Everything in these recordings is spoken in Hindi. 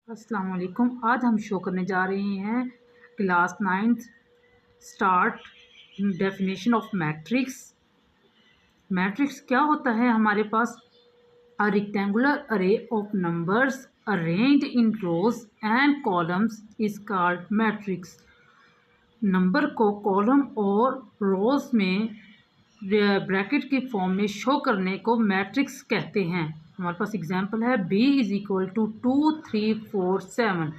अस्सलाम वालेकुम। आज हम शो करने जा रहे हैं class 9 start definition of matrix. Matrix क्या होता है? हमारे पास a rectangular array of numbers arranged in rows and columns is called matrix. Number को कॉलम और रोज में ब्रैकेट की फॉर्म में शो करने को मैट्रिक्स कहते हैं। हमारे पास एग्जांपल है b इज इक्वल टू 2 3 4 7।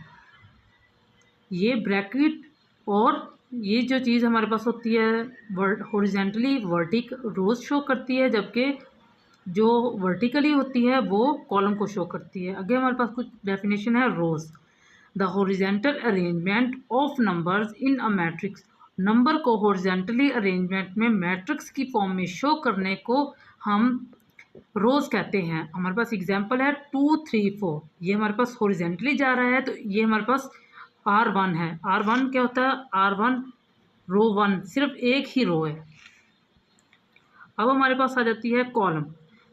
ये ब्रैकेट और ये जो चीज़ हमारे पास होती है हॉरिजेंटली वर्टिक रोज शो करती है, जबकि जो वर्टिकली होती है वो कॉलम को शो करती है। आगे हमारे पास कुछ डेफिनेशन है rows. The horizontal arrangement of numbers in a matrix. Number को हॉरिजेंटली अरेंजमेंट में मैट्रिक्स की फॉर्म में शो करने को हम रोज कहते हैं। हमारे पास एग्जांपल है 2 3 4। ये हमारे पास हॉरिजेंटली जा रहा है तो ये हमारे पास R1 है। R1 क्या होता है? R1 रो 1, सिर्फ एक ही रो है। अब हमारे पास आ जाती है column.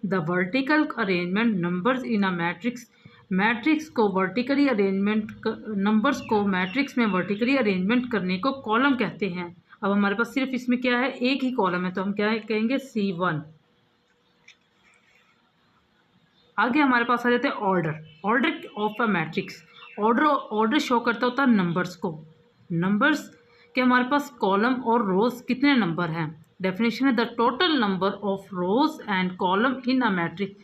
The vertical arrangement numbers in a matrix. Matrix को वर्टिकली अरेंजमेंट नंबर्स को मैट्रिक्स में वर्टिकली अरेंजमेंट करने को कॉलम कहते हैं। अब हमारे पास सिर्फ इसमें क्या है? एक ही कॉलम है, तो हम क्या कहेंगे? C1। आगे हमारे पास आ जाते हैं order of a matrix. Order show करता होता है नंबर्स को। नंबर्स के हमारे पास कॉलम और रोज कितने नंबर हैं? डेफिनेशन है the total number of rose and column in a matrix.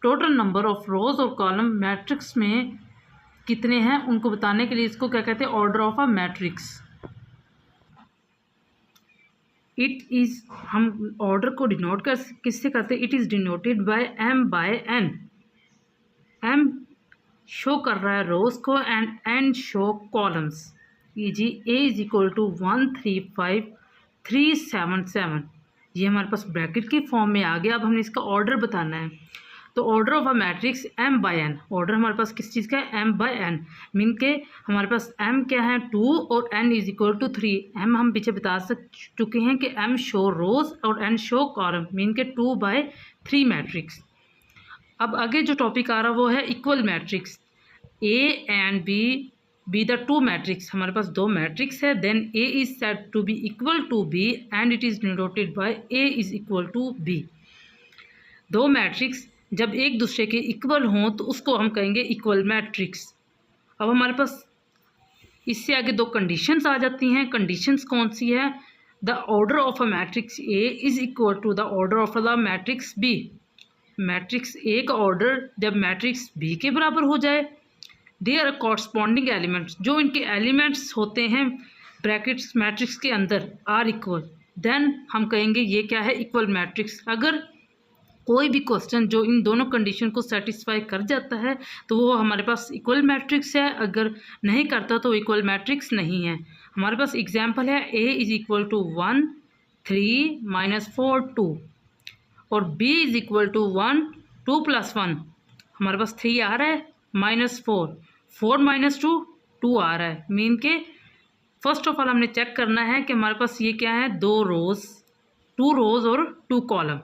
Total number of रोज और कॉलम मैट्रिक्स में कितने हैं उनको बताने के लिए इसको क्या कहते हैं? Order of a matrix. It is, हम ऑर्डर को डिनोट कर किससे करते हैं? It is denoted by M by N. M show कर रहा है रोज को एंड एन शो कॉलम्स। जी ए इज इक्वल टू 1 3 5 3 7 7। ये हमारे पास ब्रैकेट की फॉर्म में आ गया। अब हमने इसका ऑर्डर बताना है। तो order of a matrix M by N. Order हमारे पास किस चीज़ का है? M by N. मीन के हमारे पास एम क्या है? 2 और N is equal to 3। M हम पीछे बता चुके हैं कि एम शो रोज और एन शो कॉलम, मीन के 2/3 मैट्रिक्स। अब आगे जो टॉपिक आ रहा है वो है equal matrix. A and B the two matrix. हमारे पास दो मैट्रिक्स है, then A is said to B equal to B and it is denoted by A is equal to B. दो मैट्रिक्स जब एक दूसरे के इक्वल हों तो उसको हम कहेंगे इक्वल मैट्रिक्स। अब हमारे पास इससे आगे दो कंडीशंस आ जाती हैं। कंडीशंस कौन सी है? The order of a matrix A is equal to the order of the matrix B. Matrix A का ऑर्डर जब मैट्रिक्स बी के बराबर हो जाए। देयर कॉरस्पॉन्डिंग एलिमेंट्स, जो इनके एलिमेंट्स होते हैं ब्रैकेट्स मैट्रिक्स के अंदर, आर इक्वल, देन हम कहेंगे ये क्या है? Equal matrix. अगर कोई भी क्वेश्चन जो इन दोनों कंडीशन को सेटिस्फाई कर जाता है तो वो हमारे पास इक्वल मैट्रिक्स है, अगर नहीं करता तो इक्वल मैट्रिक्स नहीं है। हमारे पास एग्जांपल है ए इज इक्वल टू 1 3 -4 2 और b इज इक्वल टू 1 2 + 1। हमारे पास 3 आ रहा है, -4 4 - 2 2 आ रहा है। मीन के फर्स्ट ऑफ ऑल हमने चेक करना है कि हमारे पास ये क्या है? 2 रोज और 2 कॉलम।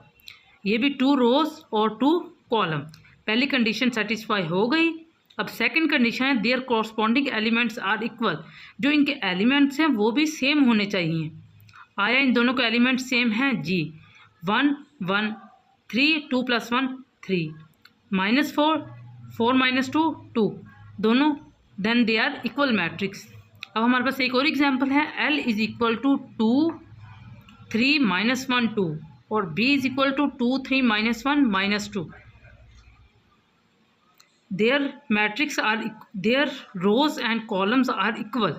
ये भी 2 रोज और 2 कॉलम। पहली कंडीशन सेटिस्फाई हो गई। अब सेकंड कंडीशन है their corresponding elements are equal. जो इनके एलिमेंट्स हैं वो भी सेम होने चाहिए। आया इन दोनों के एलिमेंट्स सेम हैं? जी 1 1 3 2 + 1 3 -4 4 - 2 2 दोनों, then they are equal matrix. अब हमारे पास एक और एग्जांपल है L इज इक्वल टू 2 3 -1 2 और B is equal to 2 3 -1 -2। Their matrix are their rows and columns are equal.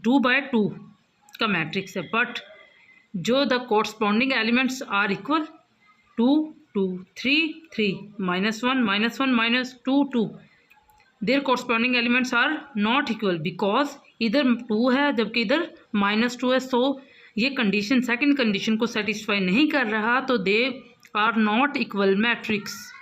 2/2 का मैट्रिक्स है, बट जो the corresponding elements are equal 2 2 3 3 -1 -2 2। Their corresponding elements are not equal because इधर 2 है जबकि इधर -2 है। सो ये कंडीशन सेकंड कंडीशन को सेटिस्फाई नहीं कर रहा, तो they are not equal matrix.